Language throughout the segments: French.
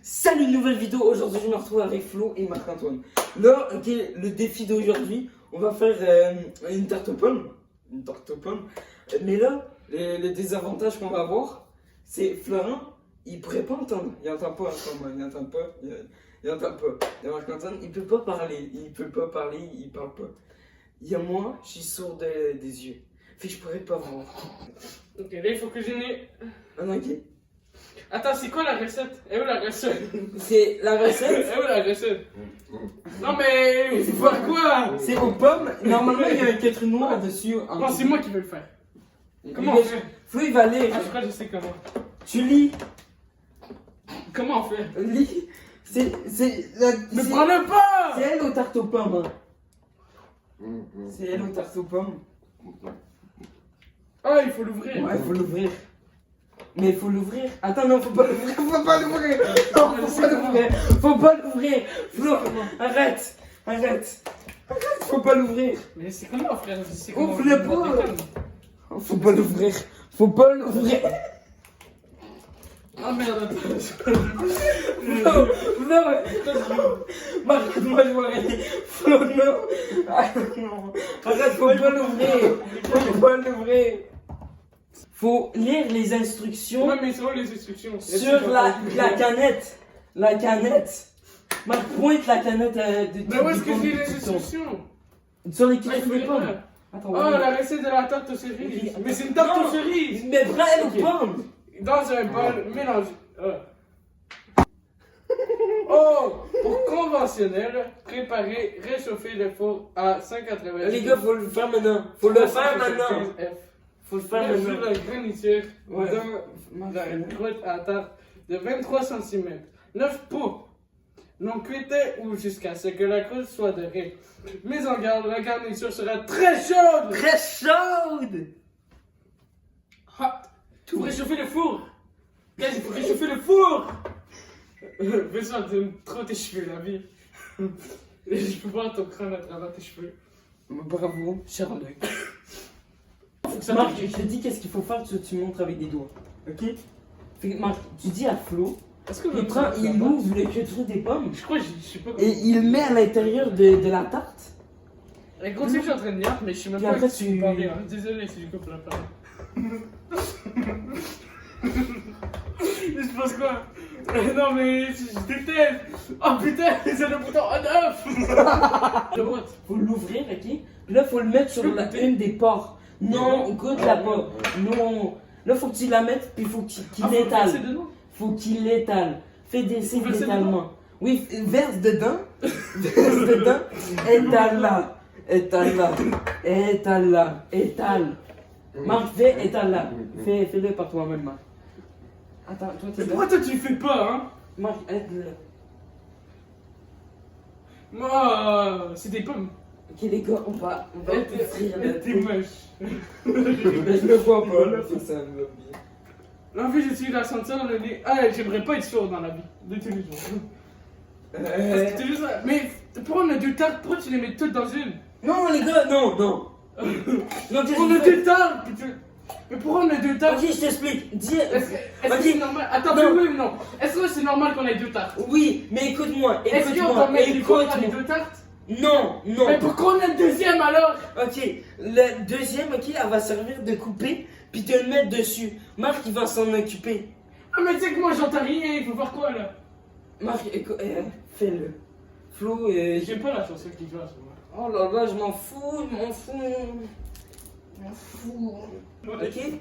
Salut, nouvelle vidéo. Aujourd'hui, je me retrouve avec Flo et Marc-Antoine. Là, ok, le défi d'aujourd'hui, on va faire une tarte aux pommes. Une tarte aux pommes. Mais là, le désavantage qu'on va avoir, c'est Florent, il pourrait pas entendre. Il entend pas en ce moment, il entend pas. Il entend pas. Et Marc-Antoine, il peut pas parler. Il peut pas parler, il parle pas. Il y a moi, je suis sourd des yeux. Fait que je pourrais pas voir. Ok, là il faut que j'ai. Ah non, ok. Attends, c'est quoi la recette? Et où la recette? C'est la recette. Et où la recette? Non mais, c'est pas quoi? C'est aux pommes. Normalement, il y a un quatre noir dessus. Non, c'est moi qui vais le faire. Comment on fait? Flo, il va lire. Ah, je crois que je sais comment. Tu lis. Comment on fait? Lis. C'est Mais prends-le pas! C'est elle aux tartes aux pommes. C'est elle aux tartes aux pommes. Ah, il faut l'ouvrir. Ouais, faut l'ouvrir. Mais il faut l'ouvrir. Attends, non, faut pas l'ouvrir. Faut pas l'ouvrir. Non, faut pas l'ouvrir. Faut pas l'ouvrir. Flo, arrête. Arrête. Arrête, faut pas l'ouvrir. Mais c'est comment, frère? C'est comment? Ouvre le pot. Faut pas l'ouvrir. Faut pas l'ouvrir. Ah merde, attends. Non, non. Marc, moi je vois rien. Flo, non. Ah, non. Arrête, faut pas l'ouvrir. Faut pas l'ouvrir. Faut lire les instructions. Ouais, mais c'est quoi les instructions? Sur la canette. La canette. Marc, pointe la canette de Mais où est-ce que je lis les instructions? Sur les Ah, il faut les les pommes. lire. Attends, Oh, la recette de la tarte aux cerises. Mais c'est une tarte Non. aux cerises. Mais prends elle Ok. aux pommes. Dans un bol, mélange. Oh! Pour conventionnel, préparer, réchauffer le four à 180. Les gars, faut le faire maintenant. Faut le faire maintenant. Faut le faire Faire sur maintenant. la garniture Ouais. dans une croûte à tarte de 23 cm. 9 pots. Non cuite ou jusqu'à ce que la croûte soit dorée. Mais en garde, la garniture sera très chaude! Très chaude. Hot! Il faut réchauffer le four! Guys, il faut réchauffer le four! Besoin de trop tes cheveux, la vie. Je peux voir ton crâne à travers tes cheveux. Bravo, Sherlock. Faut que ça Marc, marche. je te dis qu'est-ce qu'il faut faire, tu montres avec des doigts. Ok? Fait que Marc, tu dis à Flo, Est-ce que il prend, il ouvre le queutru des pommes Je crois que je sais pas comment. et il met à l'intérieur de la tarte. Et continue, je suis en train de lire, mais je sais même Puis pas après, si tu- tu parles. Hein. Désolé si je coupe la parole. Il se passe quoi? Non mais je déteste! Oh putain, c'est le bouton on-off! De what? Faut l'ouvrir, ok? Puis là, faut le mettre sur une des portes. Non, goûte-la pas. Non. Là, faut que tu la mettes, puis faut qu'il Ah, faut le l'étale. verser dedans? Faut qu'il l'étale. Fais des signes Faut verser d'étalement. Oui, verse dedans. Verse dedans. Étale là. Étale là. Étale là. Étale. Marc, fais étale là. Fais-le par toi-même, Marc. Attends, toi, Mais t'es là. pourquoi toi tu le fais pas, hein? Marc, aide-le. Moi, c'est des pommes. Ok, les gars, on va offrir T'es moche. Mais je le vois pas, là, c'est ça, me va bien. En fait, j'essaie de sentir le nez. Ah, j'aimerais pas être sourd dans la vie. De tous les jours. Parce que t'es juste. Mais pourquoi on a deux tartes? Pourquoi tu les mets toutes dans une? Non, les gars, non, non. Non, qu'est-ce On que a tu fais? deux tartes! Mais pourquoi on a deux tartes? Ok, je t'explique. Dis. Est-ce que Ok. c'est normal? Attends, Non. oui ou non? Est-ce que c'est normal qu'on ait deux tartes? Oui, mais écoute-moi, Est-ce qu'on va écoute-moi, mettre du coca dans les écoute-moi. deux tartes? Non, non. Mais pourquoi on a le deuxième alors? Ok, le deuxième, ok, elle va servir de couper, puis de le mettre dessus. Marc, il va s'en occuper. Ah, mais tu sais que moi j'entends rien, il faut voir quoi là? Marc, écoute, fais-le. Flo, J'aime pas la chanson qui joue à ce moment. oh là là, je m'en fous, je m'en fous. Je m'en fous. Ok?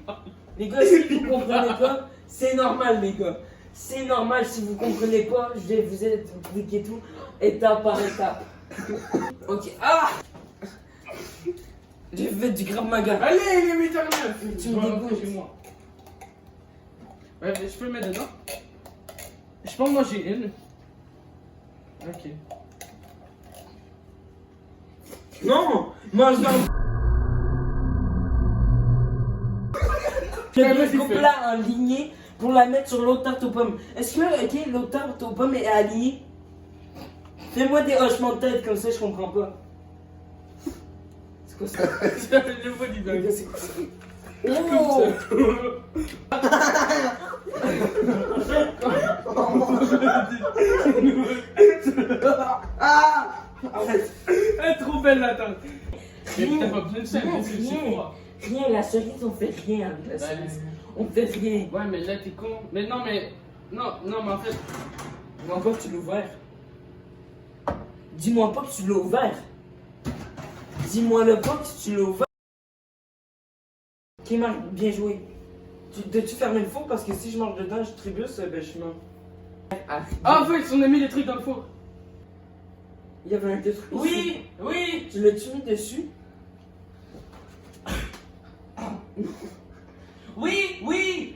Les gars, si vous comprenez pas, c'est normal, les gars. C'est normal si vous comprenez pas, je vais vous expliquer tout étape par étape. Ok, ah! J'ai fait du Krav Maga. Allez, il est 8h09! Tu me dégoûtes. Chez moi. Ouais, je peux le mettre dedans? Je peux en manger une. Ok. Non! Mange-la! Je Ouais, vais vas-y, couper fais. là en lignée pour la mettre sur l'autre tarte aux pommes. Est-ce que, ok, l'autre tarte aux pommes est alignée? Fais-moi des hochements de tête comme ça, je comprends pas. C'est quoi ça? Le nouveau Les design. gars, c'est quoi ça? Oh! Ah! Arrête. Elle est trop belle la tarte. Rien. T'as pas besoin de ça, Non, mais c'est rien. froid. Rien, la cerise, on fait rien avec la cerise. On fait rien. Ouais, mais là t'es con. Mais non, mais. Non, mais en fait. Dis-moi pas que tu l'as ouvert. Dis-moi pas que tu l'as ouvert. Dis-moi le pas que tu l'as ouvert. Ok, Marc, bien joué. Dois-tu fermer le four parce que si je mange dedans, je trébuche, ben je meurs. Ah, en fait, on a mis les trucs dans le four. Il y avait un détruit. Oui, oui. Tu l'as-tu mis dessus? Oui.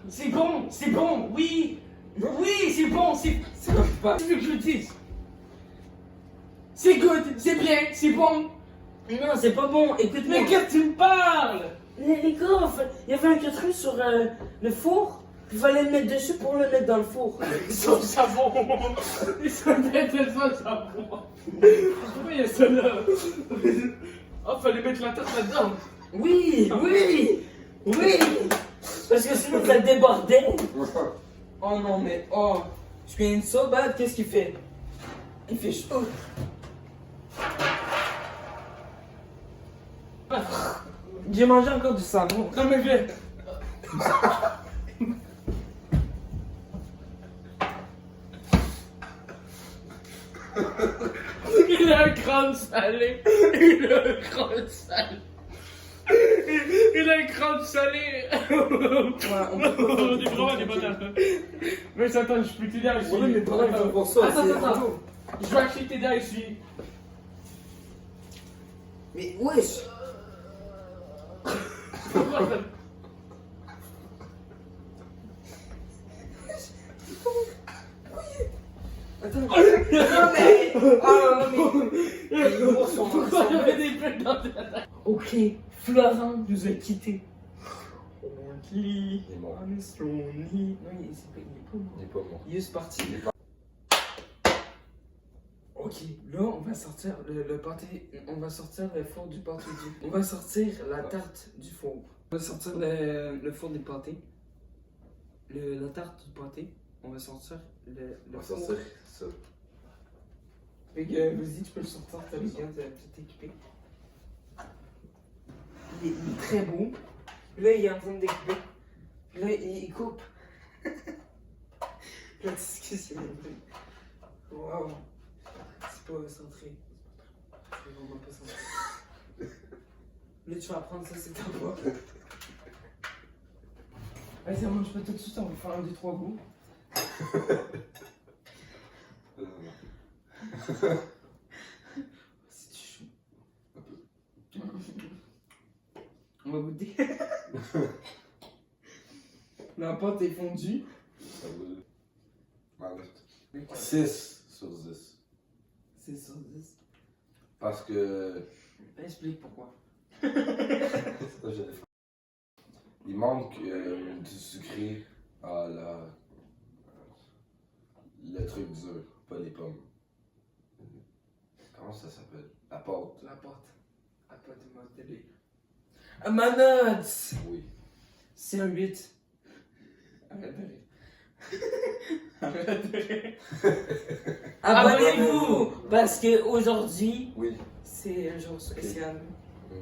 C'est bon, oui. Oui, c'est bon, c'est. Ça va pas. Tu veux que je le dise? C'est good, c'est bien, c'est bon. Non, c'est pas bon. Écoute-moi. Mais qu'est-ce que tu me parles? Les gars, en fait, il y avait un détruit sur le four. Il fallait le mettre dessus pour le mettre dans le four. Son savon. Ils sont bien tellement savon. Pourquoi il y a ça là? Oh, fallait mettre la tarte là-dedans. Oui. Parce que sinon, ça débordait. Oh non, mais oh. Je suis une so bad, qu'est-ce qu'il fait? Il fait chaud. J'ai mangé encore du savon. Non, mais viens. Il a un crâne salé. Il a un crâne salé. On dit vraiment des bananes. Mais attends, je peux t'aider à essuyer. Ouais, mais pendant il faut pour ça. Attends. Je vais acheter t'aider à essuyer. Mais wesh. Attends. Non mais. Oh mais. Les gros sont Il y avait des trucs dans ta tête. Ok, Florent nous a quittés. Il est mort. Non, il est pas mort. Il est pas mort. Il est juste parti. Ok, là on va sortir le pâté, on va sortir le four du pâté du. On va sortir la tarte du four. On va sortir le four du pâté. La tarte du pâté. On va sortir le On va four. sortir ça. Fait que vas-y, tu peux le sortir, t'as les gants, t'as tout équipé. Il est très beau. Là, il est en train de découper. Là, il coupe. La discussion. Waouh. C'est pas centré. C'est vraiment pas centré. Là, tu vas prendre ça, c'est ta voix. Vas-y, on mange pas tout de suite, on va faire un, deux, trois goûts. C'est chaud. On va goûter. La pâte est fondue. Ça va. 6 sur 10. C'est sur 10. Parce que. Explique pourquoi. Il manque du sucré à le truc dur, pas les pommes. Comment ça s'appelle? La pâte. La pâte. La pâte de mozzarella. Ma note! Oui. C'est un 8. Arrête de rire. Arrête de rire. Abonnez-vous! Parce que aujourd'hui, Oui. c'est un jour spécial. Mm.